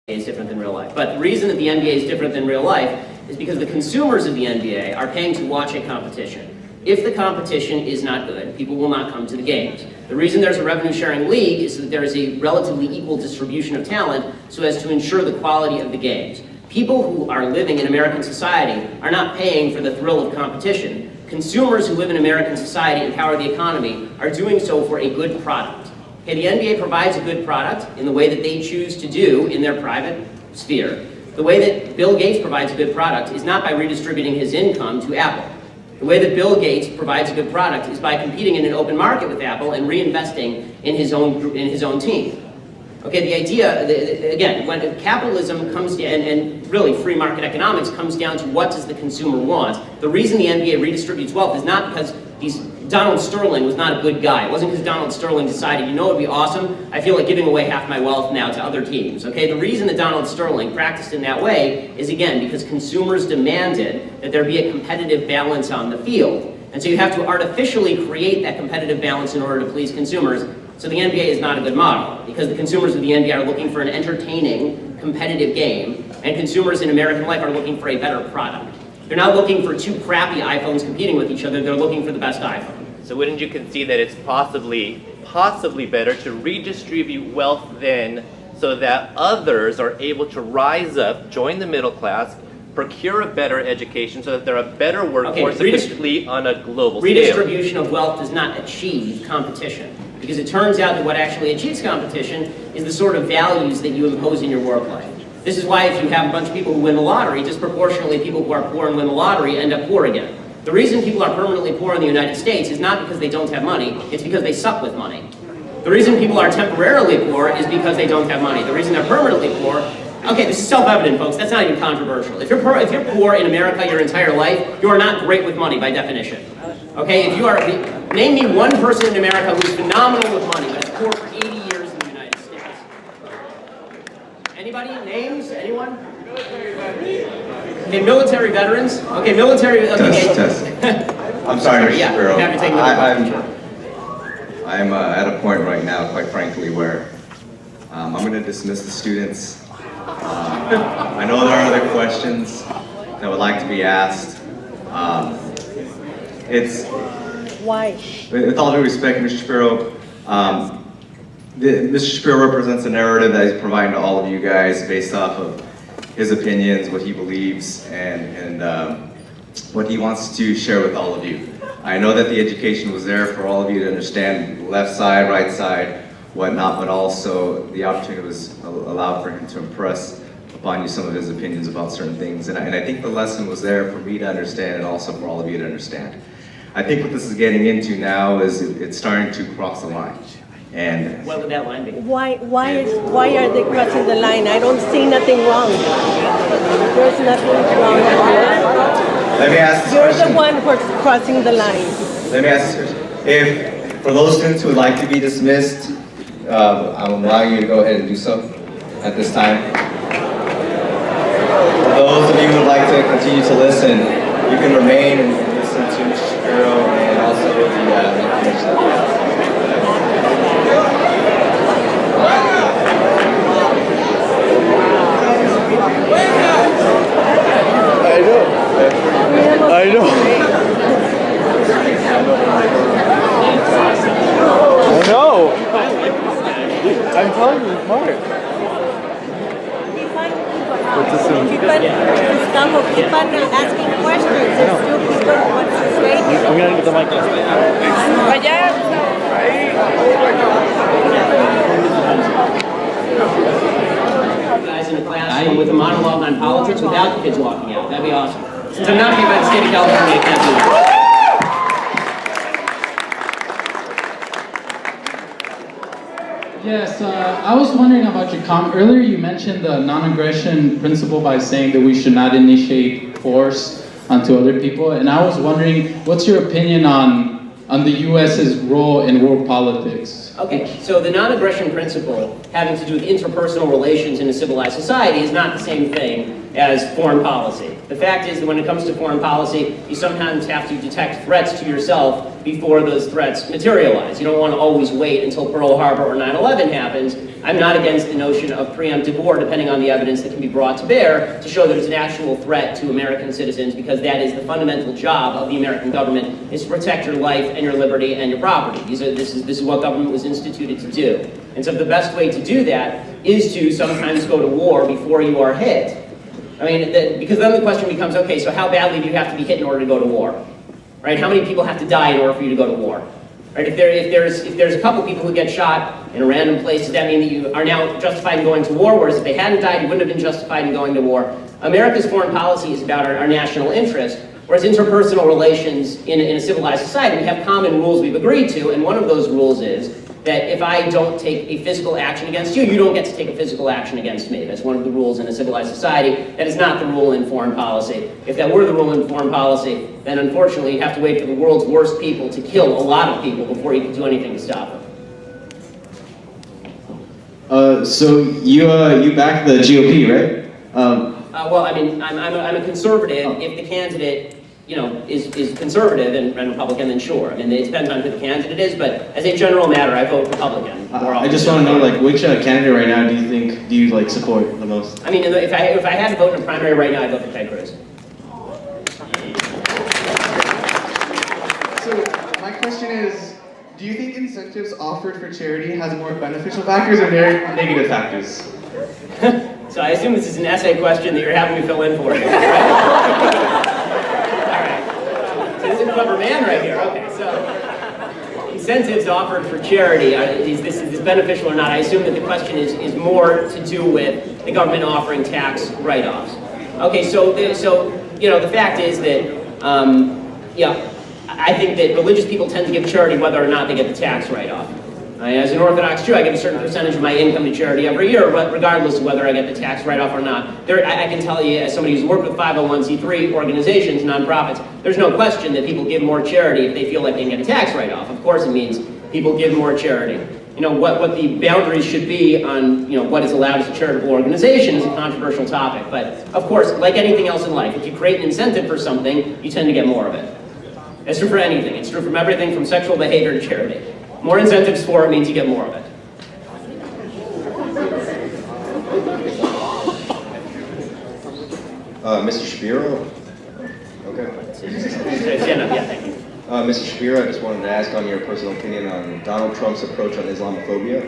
is different than real life. But the reason that the NBA is different than real life is because the consumers of the NBA are paying to watch a competition. If the competition is not good, people will not come to the games. The reason there's a revenue-sharing league is that there is a relatively equal distribution of talent so as to ensure the quality of the games. People who are living in American society are not paying for the thrill of competition. Consumers who live in American society and power the economy are doing so for a good product. Okay, the NBA provides a good product in the way that they choose to do in their private sphere. The way that Bill Gates provides a good product is not by redistributing his income to Apple. The way that Bill Gates provides a good product is by competing in an open market with Apple and reinvesting in his own team. Okay, the idea, again, when capitalism comes down, and really free market economics comes down to what does the consumer want, the reason the NBA redistributes wealth is not because Donald Sterling was not a good guy. It wasn't because Donald Sterling decided, you know what would be awesome? I feel like giving away half my wealth now to other teams. Okay, the reason that Donald Sterling practiced in that way is, again, because consumers demanded that there be a competitive balance on the field. And so you have to artificially create that competitive balance in order to please consumers. So the NBA is not a good model, because the consumers of the NBA are looking for an entertaining, competitive game, and consumers in American life are looking for a better product. They're not looking for two crappy iPhones competing with each other, they're looking for the best iPhone. So wouldn't you concede that it's possibly better to redistribute wealth then so that others are able to rise up, join the middle class, procure a better education so that they're a better workforce to compete on a global scale? Redistribution of wealth does not achieve competition, because it turns out that what actually achieves competition is the sort of values that you impose in your work life. This is why if you have a bunch of people who win the lottery, disproportionately people who are poor and win the lottery end up poor again. The reason people are permanently poor in the United States is not because they don't have money, it's because they suck with money. The reason people are temporarily poor is because they don't have money. The reason they're permanently poor, okay, this is self-evident, folks, that's not even controversial. If you're poor in America your entire life, you are not great with money by definition. Okay, if you are, name me one person in America who's phenomenal with money, but is poor for 80 years in the United States. Anybody? Names? Anyone? Okay, military veterans. Okay, military. Okay. Test. I'm sorry, Mr. Shapiro. I'm at a point right now, quite frankly, where I'm going to dismiss the students. I know there are other questions that would like to be asked. Why? With all due respect, Mr. Shapiro, Mr. Shapiro represents a narrative that he's providing to all of you guys based off of his opinions, what he believes, and what he wants to share with all of you. I know that the education was there for all of you to understand left side, right side, whatnot, but also the opportunity was allowed for him to impress upon you some of his opinions about certain things. And I think the lesson was there for me to understand and also for all of you to understand. I think what this is getting into now is it's starting to cross the line. And what would that line be? Why are they crossing the line? I don't see nothing wrong. There's nothing wrong. Let me ask this question. You're the one who's crossing the line. Let me ask this question. If, for those students who would like to be dismissed, I'm allowing you to go ahead and do so at this time. For those of you who would like to continue to listen, you can remain and listen to Mr. Shapiro and also the information. I know. I'm telling you, it's hard. Keep on asking questions. There's still people who want to say. I'm gonna get the mic. Guys in a classroom with a monologue on politics without the kids walking out. That'd be awesome. Since I'm not here by the state of California, I can't do that. Yes, I was wondering about your comment. Earlier you mentioned the non-aggression principle by saying that we should not initiate force onto other people. And I was wondering, what's your opinion on the U.S.'s role in world politics? Okay, so the non-aggression principle having to do with interpersonal relations in a civilized society is not the same thing as foreign policy. The fact is that when it comes to foreign policy, you sometimes have to detect threats to yourself before those threats materialize. You don't want to always wait until Pearl Harbor or 9/11 happens. I'm not against the notion of preemptive war, depending on the evidence that can be brought to bear to show that it's an actual threat to American citizens, because that is the fundamental job of the American government, is to protect your life and your liberty and your property. This is what government was instituted to do. And so the best way to do that is to sometimes go to war before you are hit. I mean, because then the question becomes, okay, so how badly do you have to be hit in order to go to war? Right? How many people have to die in order for you to go to war? Right? If there's a couple people who get shot in a random place, does that mean that you are now justified in going to war? Whereas if they hadn't died, you wouldn't have been justified in going to war. America's foreign policy is about our national interest, whereas interpersonal relations in a civilized society, we have common rules we've agreed to, and one of those rules is that if I don't take a physical action against you, you don't get to take a physical action against me. That's one of the rules in a civilized society. That is not the rule in foreign policy. If that were the rule in foreign policy, then unfortunately you have to wait for the world's worst people to kill a lot of people before you can do anything to stop them. So you back the GOP, right? Well, I mean, I'm a conservative. If the candidate, you know, is conservative and Republican, then sure. I mean, it depends on who the candidate is, but as a general matter, I vote Republican. I just want to know, like, which candidate right now do you like support the most? I mean, if I had to vote in a primary right now, I'd vote for Ted Cruz. So my question is, do you think incentives offered for charity has more beneficial factors or negative factors? So I assume this is an essay question that you're having me fill in for. Right? All right. So this is a clever man right here. Okay, so incentives offered for charity, is this beneficial or not? I assume that the question is more to do with the government offering tax write-offs. Okay, so you know, the fact is that, yeah, I think that religious people tend to give charity whether or not they get the tax write-off. As an Orthodox Jew, I give a certain percentage of my income to charity every year, regardless of whether I get the tax write-off or not. I can tell you, as somebody who's worked with 501c3 organizations, nonprofits, there's no question that people give more charity if they feel like they can get a tax write-off. Of course it means people give more charity. You know, what the boundaries should be on, you know, what is allowed as a charitable organization is a controversial topic. But, of course, like anything else in life, if you create an incentive for something, you tend to get more of it. It's true for anything. It's true from everything from sexual behavior to charity. More incentives for it means you get more of it. Mr. Shapiro? Okay. Stand up, yeah, thank you. Mr. Shapiro, I just wanted to ask on your personal opinion on Donald Trump's approach on Islamophobia.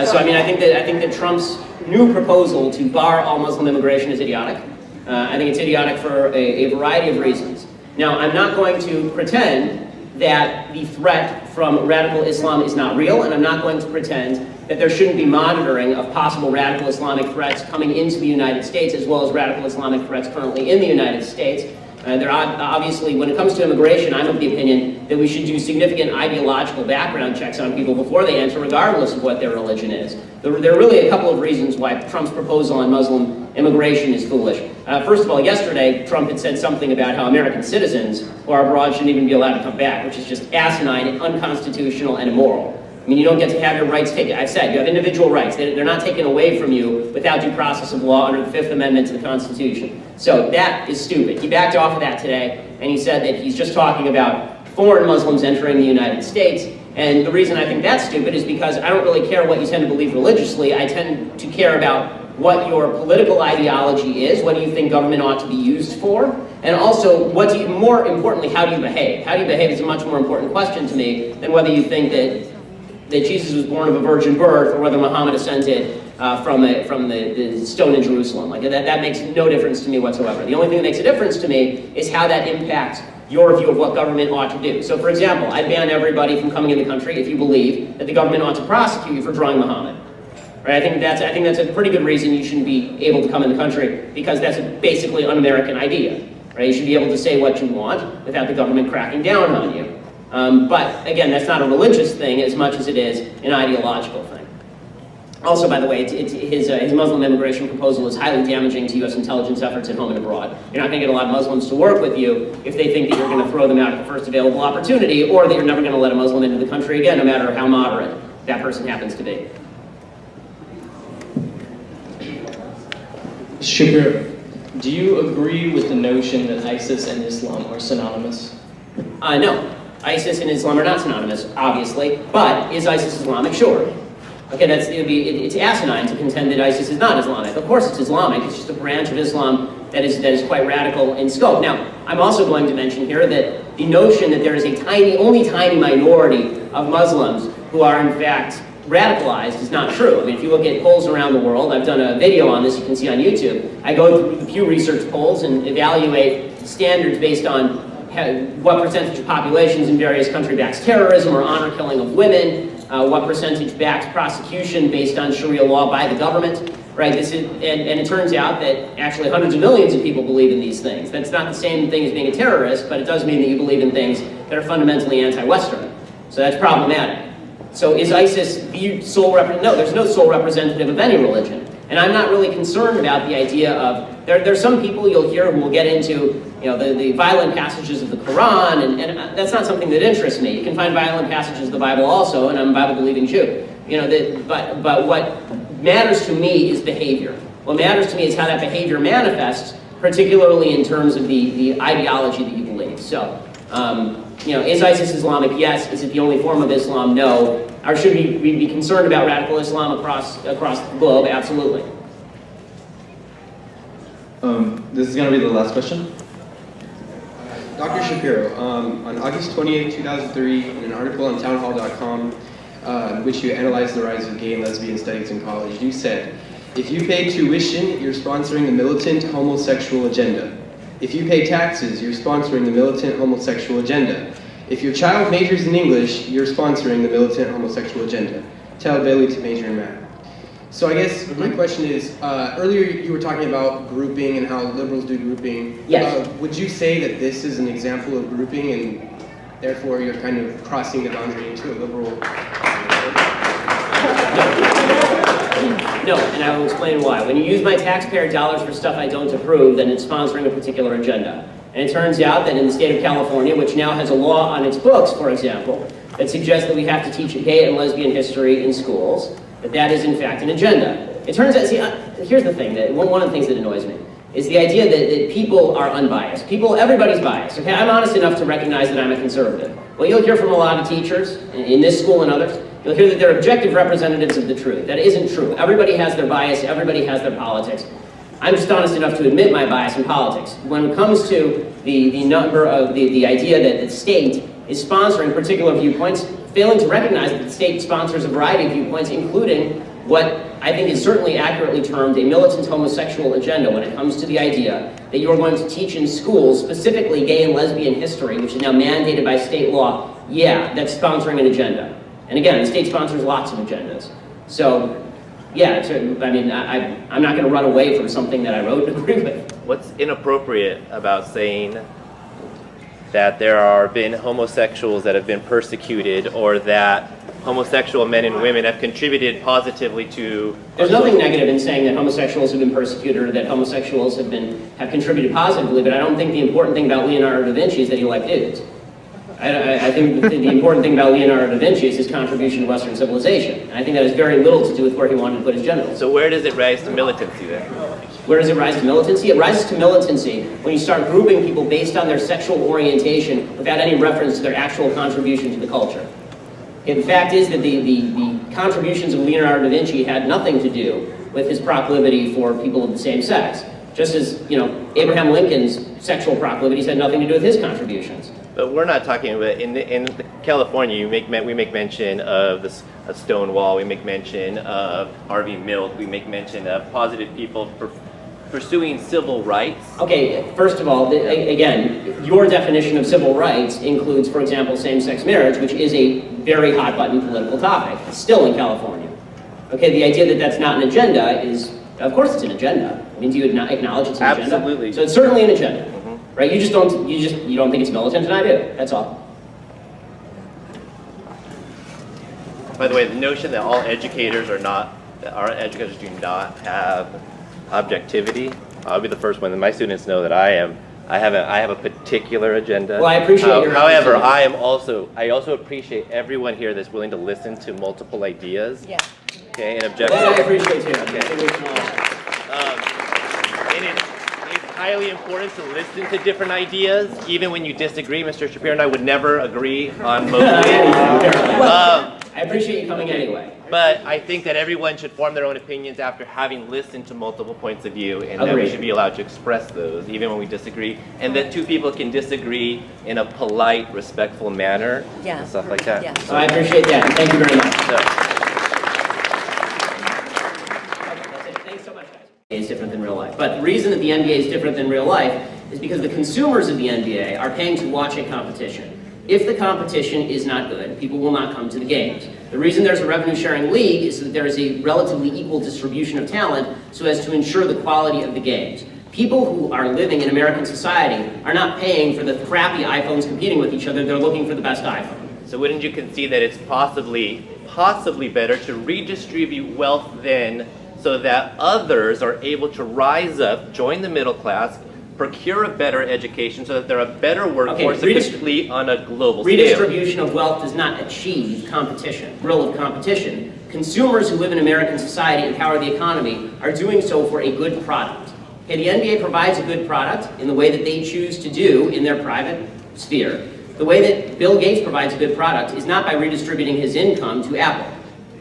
So I mean, I think that Trump's new proposal to bar all Muslim immigration is idiotic. I think it's idiotic for a variety of reasons. Now, I'm not going to pretend that the threat from radical Islam is not real, and I'm not going to pretend that there shouldn't be monitoring of possible radical Islamic threats coming into the United States, as well as radical Islamic threats currently in the United States. There are obviously, when it comes to immigration, I'm of the opinion that we should do significant ideological background checks on people before they enter, regardless of what their religion is. There are really a couple of reasons why Trump's proposal on Muslim immigration is foolish. First of all, yesterday, Trump had said something about how American citizens who are abroad shouldn't even be allowed to come back, which is just asinine, unconstitutional, and immoral. I mean, you don't get to have your rights taken. I've said, you have individual rights. They're not taken away from you without due process of law under the Fifth Amendment to the Constitution. So that is stupid. He backed off of that today, and he said that he's just talking about foreign Muslims entering the United States. And the reason I think that's stupid is because I don't really care what you tend to believe religiously. I tend to care about what your political ideology is, what do you think government ought to be used for, and also, more importantly, how do you behave? How do you behave is a much more important question to me than whether you think that Jesus was born of a virgin birth, or whether Muhammad ascended from the stone in Jerusalem. Like that makes no difference to me whatsoever. The only thing that makes a difference to me is how that impacts your view of what government ought to do. So, for example, I'd ban everybody from coming in the country if you believe that the government ought to prosecute you for drawing Muhammad. Right? I think that's a pretty good reason you shouldn't be able to come in the country, because that's a basically un-American idea. Right? You should be able to say what you want without the government cracking down on you. But again, that's not a religious thing as much as it is an ideological thing. Also, by the way, his Muslim immigration proposal is highly damaging to U.S. intelligence efforts at home and abroad. You're not going to get a lot of Muslims to work with you if they think that you're going to throw them out at the first available opportunity, or that you're never going to let a Muslim into the country again, no matter how moderate that person happens to be. Shapiro, do you agree with the notion that ISIS and Islam are synonymous? No. ISIS and Islam are not synonymous, obviously, but is ISIS Islamic? Sure. Okay, it's asinine to contend that ISIS is not Islamic. Of course it's Islamic, it's just a branch of Islam that is quite radical in scope. Now, I'm also going to mention here that the notion that there is a only tiny minority of Muslims who are in fact radicalized is not true. I mean, if you look at polls around the world, I've done a video on this, you can see on YouTube. I go through the Pew Research polls and evaluate standards based on what percentage of populations in various countries backs terrorism or honor killing of women, what percentage backs prosecution based on Sharia law by the government, right? And it turns out that actually hundreds of millions of people believe in these things. That's not the same thing as being a terrorist, but it does mean that you believe in things that are fundamentally anti-Western. So that's problematic. So is ISIS the sole representative? No, there's no sole representative of any religion. And I'm not really concerned about the idea of, there's some people you'll hear who will get into the violent passages of the Quran, and that's not something that interests me. You can find violent passages of the Bible also, and I'm a Bible-believing Jew. But what matters to me is behavior. What matters to me is how that behavior manifests, particularly in terms of the ideology that you believe. So, is ISIS Islamic? Yes. Is it the only form of Islam? No. Or should we be concerned about radical Islam across the globe? Absolutely. This is going to be the last question. Dr. Shapiro, on August 28, 2003, in an article on townhall.com, in which you analyzed the rise of gay and lesbian studies in college, you said, if you pay tuition, you're sponsoring the militant homosexual agenda. If you pay taxes, you're sponsoring the militant homosexual agenda. If your child majors in English, you're sponsoring the militant homosexual agenda. Tell Bailey to major in math. So I guess my question is, earlier you were talking about grouping and how liberals do grouping. Yes. Would you say that this is an example of grouping and therefore you're kind of crossing the boundary into a liberal? No, and I will explain why. When you use my taxpayer dollars for stuff I don't approve, then it's sponsoring a particular agenda. And it turns out that in the state of California, which now has a law on its books, for example, that suggests that we have to teach gay and lesbian history in schools, that is in fact an agenda. It turns out, here's the thing, that one of the things that annoys me is the idea that people are unbiased. Everybody's biased, okay? I'm honest enough to recognize that I'm a conservative. Well, you'll hear from a lot of teachers, in this school and others, you'll hear that they're objective representatives of the truth. That isn't true. Everybody has their bias, everybody has their politics. I'm just honest enough to admit my bias in politics. When it comes to the number of the idea that the state is sponsoring particular viewpoints, failing to recognize that the state sponsors a variety of viewpoints, including what I think is certainly accurately termed a militant homosexual agenda when it comes to the idea that you are going to teach in schools, specifically gay and lesbian history, which is now mandated by state law. Yeah, that's sponsoring an agenda. And again, the state sponsors lots of agendas. So, yeah, I'm not going to run away from something that I wrote and agree with. What's inappropriate about saying that there are been homosexuals that have been persecuted, or that homosexual men and women have contributed positively to... There's nothing negative in saying that homosexuals have been persecuted or that homosexuals have contributed positively, but I don't think the important thing about Leonardo da Vinci is that he liked dudes. I think the important thing about Leonardo da Vinci is his contribution to Western civilization. And I think that has very little to do with where he wanted to put his genitals. So where does it rise to militancy then? Where does it rise to militancy? It rises to militancy when you start grouping people based on their sexual orientation without any reference to their actual contribution to the culture. The fact is that the contributions of Leonardo da Vinci had nothing to do with his proclivity for people of the same sex. Just as, Abraham Lincoln's sexual proclivities had nothing to do with his contributions. But we're not talking about, in California, we make mention of Stonewall, we make mention of Harvey Milk, we make mention of positive people pursuing civil rights. Okay, first of all, again, your definition of civil rights includes, for example, same-sex marriage, which is a very hot-button political topic, still in California. Okay, the idea that that's not an agenda is, of course it's an agenda. I mean, do you acknowledge it's an agenda? Absolutely. So it's certainly an agenda, right? You don't think it's militant, and I do. That's all. By the way, the notion that our educators do not have objectivity. I'll be the first one, and my students know that I have a particular agenda. Well, I appreciate your however, I also appreciate everyone here that's willing to listen to multiple ideas. Yeah. Okay, and objective. That I appreciate too. Okay. highly important to listen to different ideas, even when you disagree. Mr. Shapiro and I would never agree on most of it. I appreciate you coming anyway. But I think that everyone should form their own opinions after having listened to multiple points of view, and that we Agreed. should be allowed to express those, even when we disagree, and that two people can disagree in a polite, respectful manner, Yeah. and stuff like that. Yeah. So I appreciate that, and thank you very much. So, That's it. Thanks so much, guys. Is different than real life. But the reason that the NBA is different than real life is because the consumers of the NBA are paying to watch a competition. If the competition is not good, people will not come to the games. The reason there's a revenue sharing league is that there is a relatively equal distribution of talent so as to ensure the quality of the games. People who are living in American society are not paying for the crappy iPhones competing with each other, they're looking for the best iPhone. so wouldn't you concede that it's possibly better to redistribute wealth then, so that others are able to rise up, join the middle class, procure a better education, so that they're a better workforce to complete on a global scale? Redistribution of wealth does not achieve competition, thrill of competition. Consumers who live in American society and power the economy are doing so for a good product. Okay, the NBA provides a good product in the way that they choose to do in their private sphere. The way that Bill Gates provides a good product is not by redistributing his income to Apple.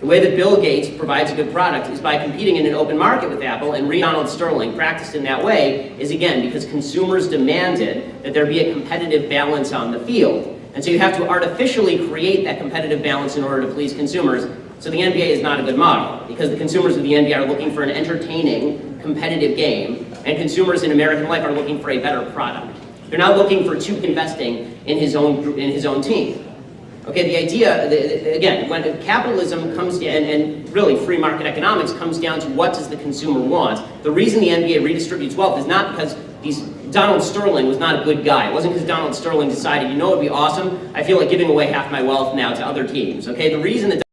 The way that Bill Gates provides a good product is by competing in an open market with Apple, and Donald Sterling practiced in that way is, again, because consumers demanded that there be a competitive balance on the field. And so you have to artificially create that competitive balance in order to please consumers. So the NBA is not a good model, because the consumers of the NBA are looking for an entertaining, competitive game, and consumers in American life are looking for a better product. They're not looking for Chuk investing in his own team. Okay, the idea, again, when capitalism comes down, and really free market economics comes down to what does the consumer want. The reason the NBA redistributes wealth is not because Donald Sterling was not a good guy. It wasn't because Donald Sterling decided, you know what would be awesome? I feel like giving away half my wealth now to other teams. Okay, the reason that